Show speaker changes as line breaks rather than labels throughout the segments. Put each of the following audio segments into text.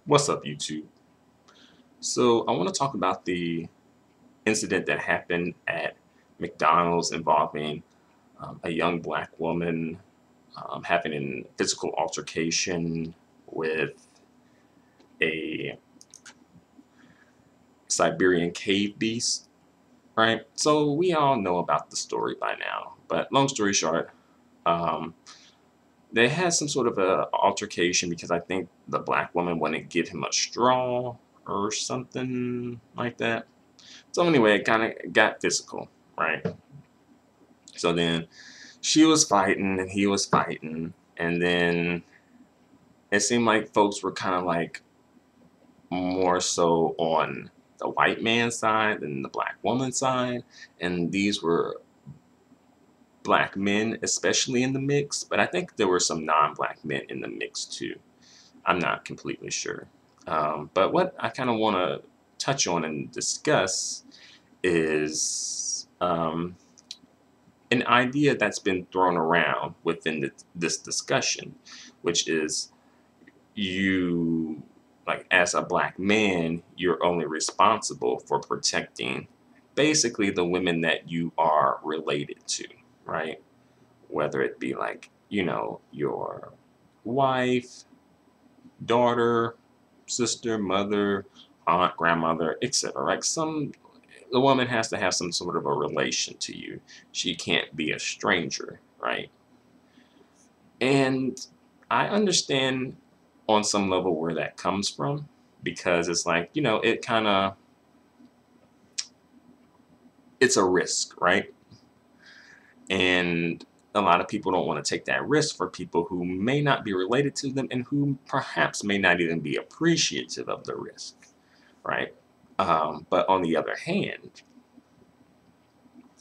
What's up, YouTube? So, I want to talk about the incident that happened at McDonald's involving a young black woman having a physical altercation with a Siberian cave beast, right? So, we all know about the story by now, but long story short, um, they had some sort of a altercation because I think the black woman wouldn't give him a straw or something like that. So anyway, it kind of got physical, right? So then she was fighting and he was fighting, and then it seemed like folks were kind of like more so on the white man's side than the black woman's side, and these were black men, especially in the mix, but I think there were some non-black men in the mix too. I'm not completely sure. But what I kind of want to touch on and discuss is an idea that's been thrown around within this discussion, which is you, like, as a black man, you're only responsible for protecting basically the women that you are related to, right? Whether it be like, your wife, daughter, sister, mother, aunt, grandmother, etc. Like the woman has to have some sort of a relation to you. She can't be a stranger, right? And I understand on some level where that comes from because it's like, it kind of it's a risk, right? And a lot of people don't want to take that risk for people who may not be related to them and who perhaps may not even be appreciative of the risk, right? But on the other hand,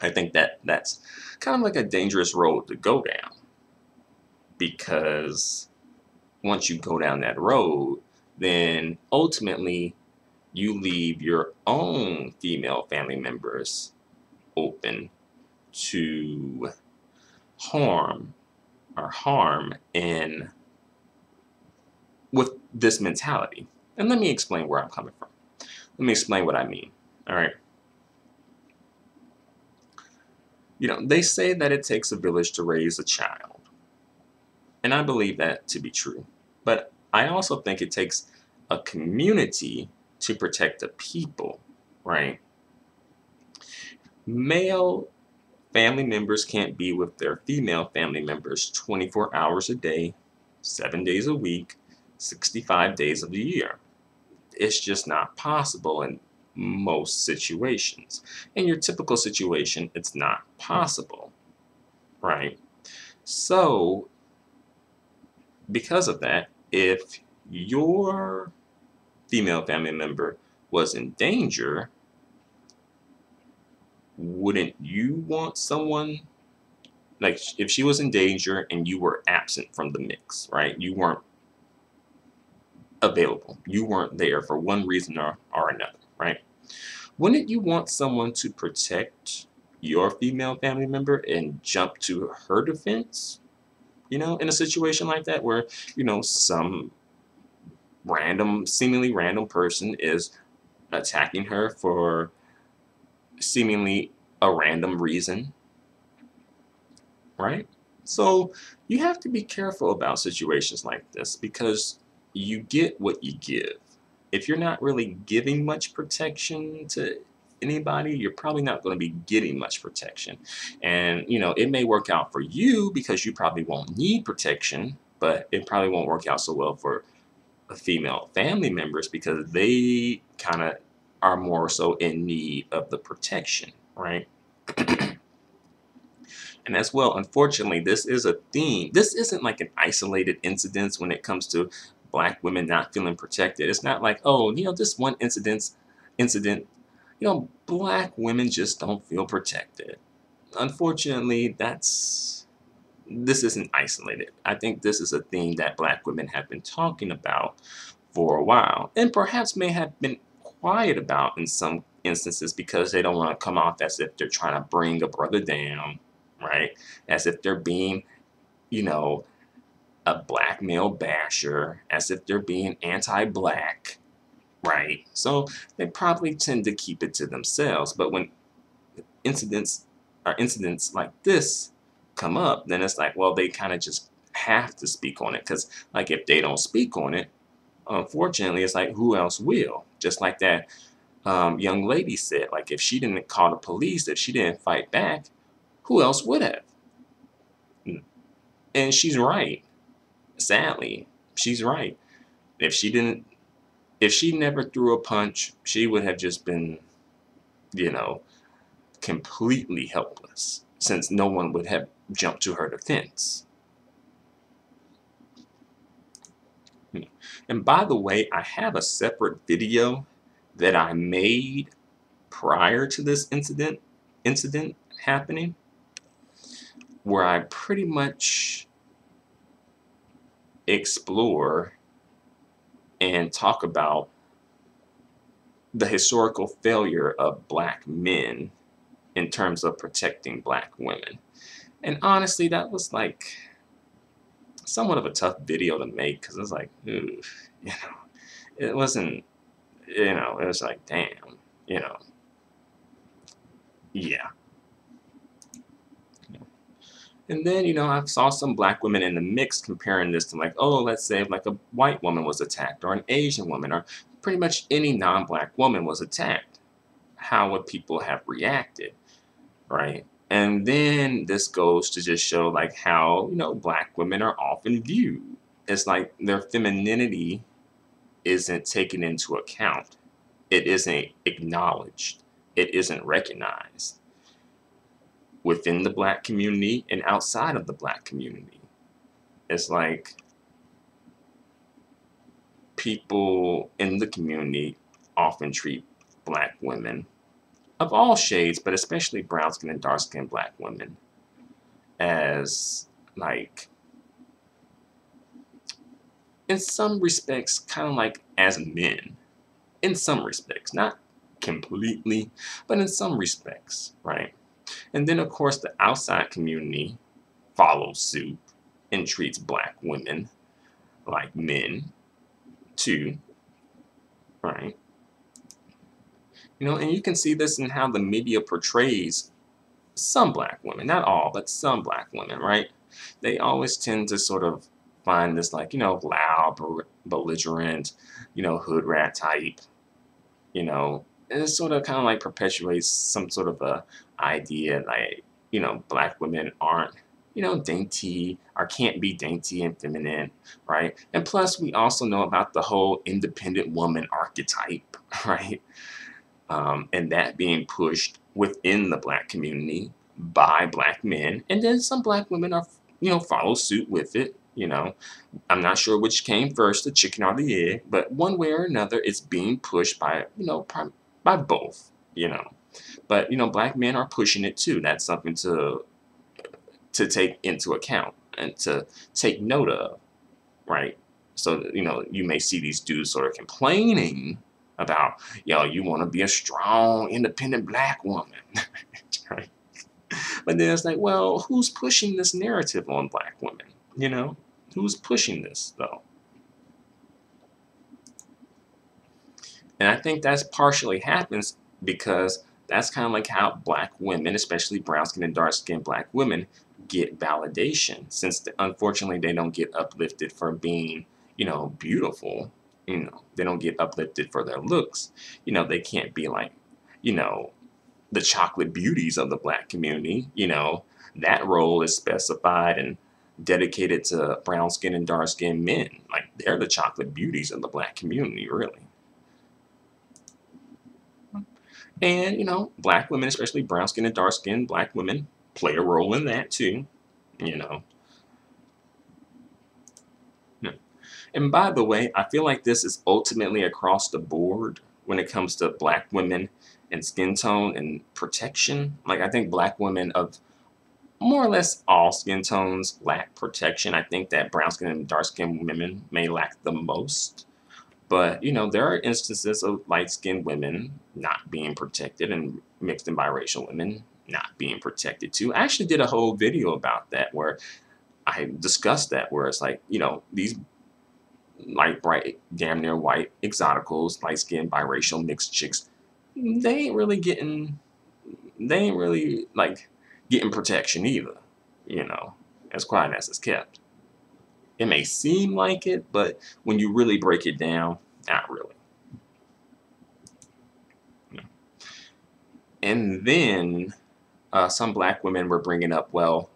I think that's kind of like a dangerous road to go down because once you go down that road, then ultimately you leave your own female family members open to harm in with this mentality. And let me explain where I'm coming from. Let me explain what I mean. All right. They say that it takes a village to raise a child. And I believe that to be true. But I also think it takes a community to protect the people, right? Male family members can't be with their female family members 24 hours a day, 7 days a week, 65 days of the year. It's just not possible in most situations. In your typical situation, it's not possible, right? So, because of that, if your female family member was in danger, wouldn't you want someone like if she was in danger and you were absent from the mix, right? You weren't available. You weren't there for one reason or another, right? Wouldn't you want someone to protect your female family member and jump to her defense? In a situation like that where, some seemingly random person is attacking her for seemingly a random reason, right? So you have to be careful about situations like this because you get what you give. If you're not really giving much protection to anybody, you're probably not going to be getting much protection. And, it may work out for you because you probably won't need protection, but it probably won't work out so well for the female family members because they kind of are more so in need of the protection, right? And as well, unfortunately, this is a theme. This isn't like an isolated incident when it comes to black women not feeling protected. It's not like, oh, this one incident, black women just don't feel protected. Unfortunately, this isn't isolated. I think this is a theme that black women have been talking about for a while and perhaps may have been quiet about in some instances because they don't want to come off as if they're trying to bring a brother down, right? As if they're being, you know, a black male basher, as if they're being anti-black, right? So they probably tend to keep it to themselves. But when incidents like this come up, then it's like, well, they kind of just have to speak on it, because like if they don't speak on it, unfortunately, it's like, who else will? Just like that young lady said, like, if she didn't call the police, if she didn't fight back, who else would have? And she's right. Sadly, she's right. If she didn't, if she never threw a punch, she would have just been, you know, completely helpless, since no one would have jumped to her defense. And by the way, I have a separate video that I made prior to this incident happening, where I pretty much explore and talk about the historical failure of black men in terms of protecting black women. And honestly, that was like somewhat of a tough video to make, because it was like, ooh, it wasn't, it was like, damn, yeah. And then, I saw some black women in the mix comparing this to, like, oh, let's say if like a white woman was attacked, or an Asian woman, or pretty much any non-black woman was attacked. How would people have reacted, right? And then this goes to just show like how, black women are often viewed. It's like their femininity isn't taken into account. It isn't acknowledged. It isn't recognized within the black community and outside of the black community. It's like people in the community often treat black women of all shades, but especially brown skinned and dark skinned black women, as like, in some respects, kind of like as men. In some respects, not completely, but in some respects, right? And then, of course, the outside community follows suit and treats black women like men, too, right? And you can see this in how the media portrays some black women, not all, but some black women, right? They always tend to sort of find this, like, loud, belligerent, hood rat type, and it sort of kind of like perpetuates some sort of a idea like, black women aren't, dainty, or can't be dainty and feminine, right? And plus, we also know about the whole independent woman archetype, right? And that being pushed within the black community by black men, and then some black women are, follow suit with it. I'm not sure which came first, the chicken or the egg, but one way or another, it's being pushed by, by both. But black men are pushing it too. That's something to take into account and to take note of, right? So you may see these dudes sort of complaining about, you want to be a strong, independent black woman, right? But then it's like, well, who's pushing this narrative on black women? Who's pushing this, though? And I think that's partially happens because that's kind of like how black women, especially brown-skinned and dark-skinned black women, get validation, since unfortunately they don't get uplifted for being, beautiful. They don't get uplifted for their looks. They can't be like, the chocolate beauties of the black community. That role is specified and dedicated to brown skinned and dark skinned men. Like, they're the chocolate beauties of the black community, really. And, black women, especially brown skinned and dark skinned black women, play a role in that too. And by the way, I feel like this is ultimately across the board when it comes to black women and skin tone and protection. Like, I think black women of more or less all skin tones lack protection. I think that brown skin and dark skin women may lack the most. But, there are instances of light-skinned women not being protected, and mixed and biracial women not being protected too. I actually did a whole video about that, where I discussed that where it's like, these light bright, damn near white exoticals, light skinned biracial mixed chicks, they ain't really getting they ain't really like getting protection either, you know, as quiet as it's kept. It may seem like it, but when you really break it down, not really. And then some black women were bringing up, well,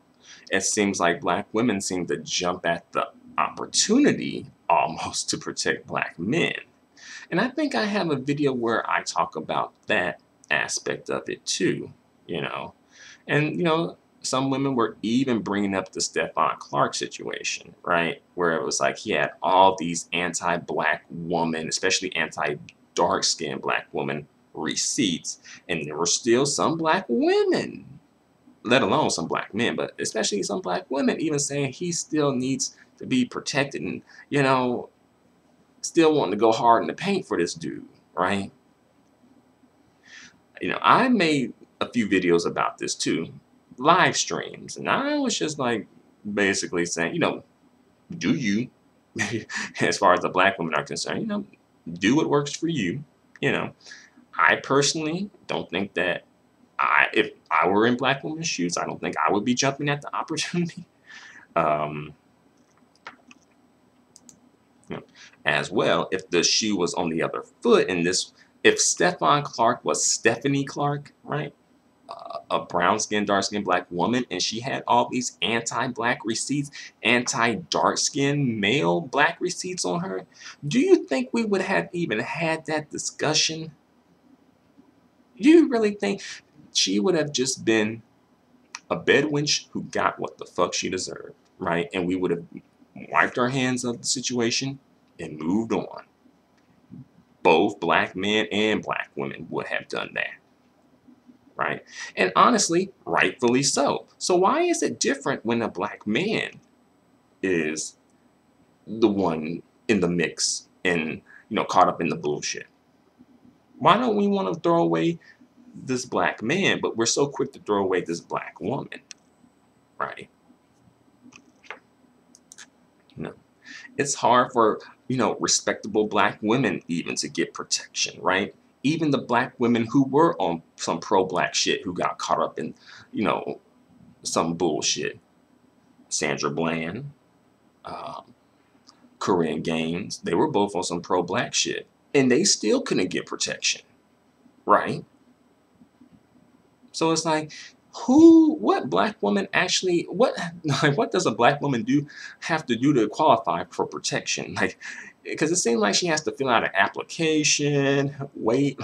it seems like black women seem to jump at the opportunity almost to protect black men. And I think I have a video where I talk about that aspect of it too, you know. And, some women were even bringing up the Stephon Clark situation, right? Where it was like he had all these anti black woman, especially anti dark skinned black woman receipts. And there were still some black women, let alone some black men, but especially some black women, even saying he still needs to be protected and, still wanting to go hard in the paint for this dude, right? I made a few videos about this too, live streams, and I was just like basically saying, do you, as far as the black women are concerned, do what works for you. I personally don't think that if I were in black women's shoes, I don't think I would be jumping at the opportunity. Um, as well, if the shoe was on the other foot, and if Stephon Clark was Stephanie Clark, right? A brown skinned, dark skinned black woman, and she had all these anti-black receipts, anti-dark skinned male black receipts on her. Do you think we would have even had that discussion? Do you really think she would have just been a bedwench who got what the fuck she deserved, right? And we would have wiped our hands of the situation and moved on. Both black men and black women would have done that. Right? And honestly, rightfully so. So why is it different when a black man is the one in the mix and, caught up in the bullshit? Why don't we want to throw away this black man, but we're so quick to throw away this black woman? Right? It's hard for, respectable black women even to get protection, right? Even the black women who were on some pro-black shit who got caught up in, some bullshit. Sandra Bland, Corinne Gaines, they were both on some pro-black shit. And they still couldn't get protection, right? So it's like, what black woman actually, what does a black woman have to do to qualify for protection? Like, because it seems like she has to fill out an application, wait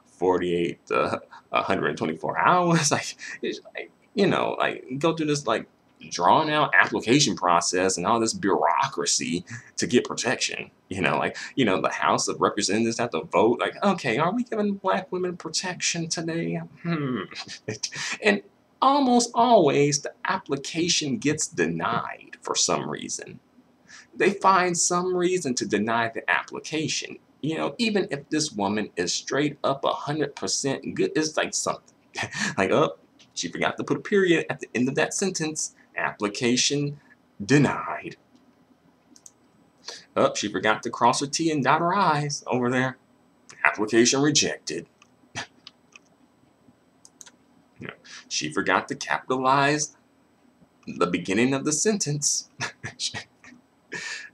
48 to 124 hours, go through this drawn out application process and all this bureaucracy to get protection. The House of Representatives have to vote. Like, okay, are we giving black women protection today? And almost always the application gets denied for some reason. They find some reason to deny the application. Even if this woman is straight up 100% good, it's like something. She forgot to put a period at the end of that sentence. Application denied. She forgot to cross her T and dot her I's over there. Application rejected. She forgot to capitalize the beginning of the sentence.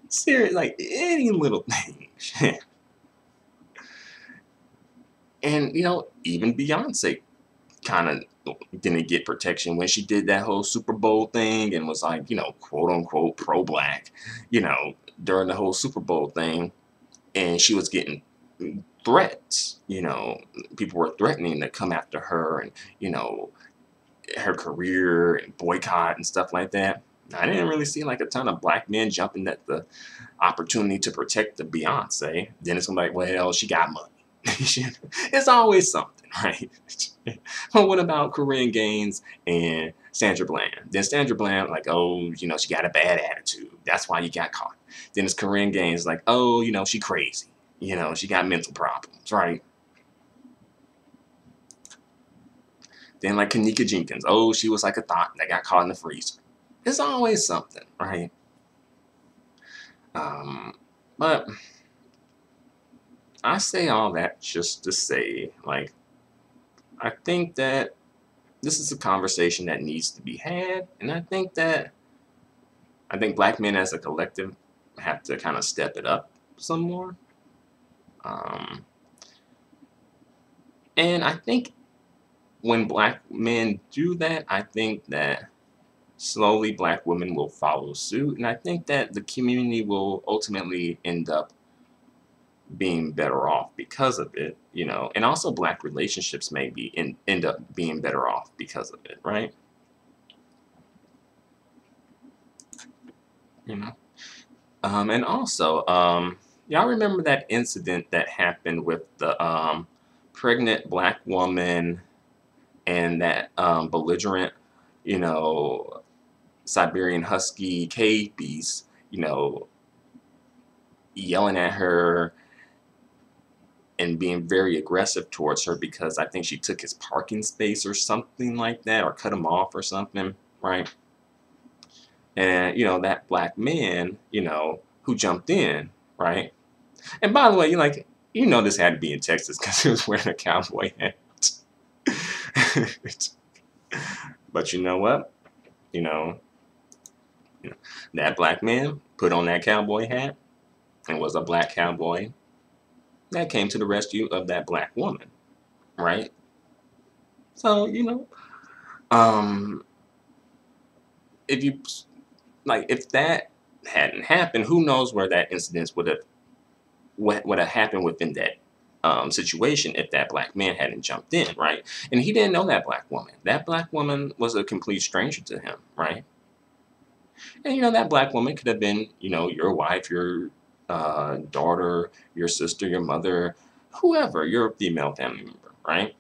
Seriously, any little thing. And, even Beyonce kind of didn't get protection when she did that whole Super Bowl thing and was like, quote unquote pro-black, during the whole Super Bowl thing. And she was getting threats, people were threatening to come after her and, her career and boycott and stuff like that. I didn't really see a ton of black men jumping at the opportunity to protect the Beyonce. Then it's like, well, she got money. It's always something, right? But what about Corinne Gaines and Sandra Bland? Then Sandra Bland, she got a bad attitude. That's why you got caught. Then it's Corinne Gaines, she crazy. She got mental problems, right? Then Kanika Jenkins, she was like a thought that got caught in the freezer. It's always something, right? Um, but I say all that just to say, like, I think that this is a conversation that needs to be had, and I think black men as a collective have to kind of step it up some more. Um, and I think when black men do that, I think that slowly black women will follow suit, and I think that the community will ultimately end up being better off because of it, you know, and also black relationships end up being better off because of it, right? You know, and also, y'all remember that incident that happened with the pregnant black woman and that belligerent, you know, Siberian Husky cave beast, you know, yelling at her and being very aggressive towards her because I think she took his parking space or something like that, or cut him off or something, right? And you know that black man, you know, who jumped in, right? And by the way, you know this had to be in Texas because he was wearing a cowboy hat. But you know what? You know, you know, that black man put on that cowboy hat and was a black cowboy that came to the rescue of that black woman, right? So you know, um, if you if that hadn't happened, who knows where that incident would have happened within that situation if that black man hadn't jumped in, right? And he didn't know that black woman. That black woman was a complete stranger to him, right? And you know that black woman could have been, you know, your wife, your daughter, your sister, your mother, whoever, your female family member, right?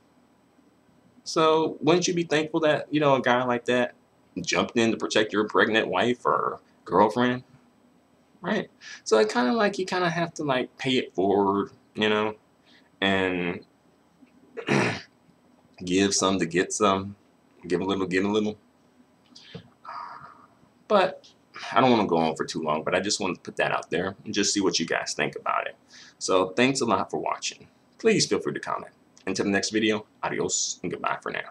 So wouldn't you be thankful that, you know, a guy like that jumped in to protect your pregnant wife or girlfriend, right? So it kind of like you kind of have to like pay it forward, you know, and give some to get some, give a little, get a little. But I don't want to go on for too long, but I just want to put that out there and just see what you guys think about it. So thanks a lot for watching. Please feel free to comment. Until the next video, adios and goodbye for now.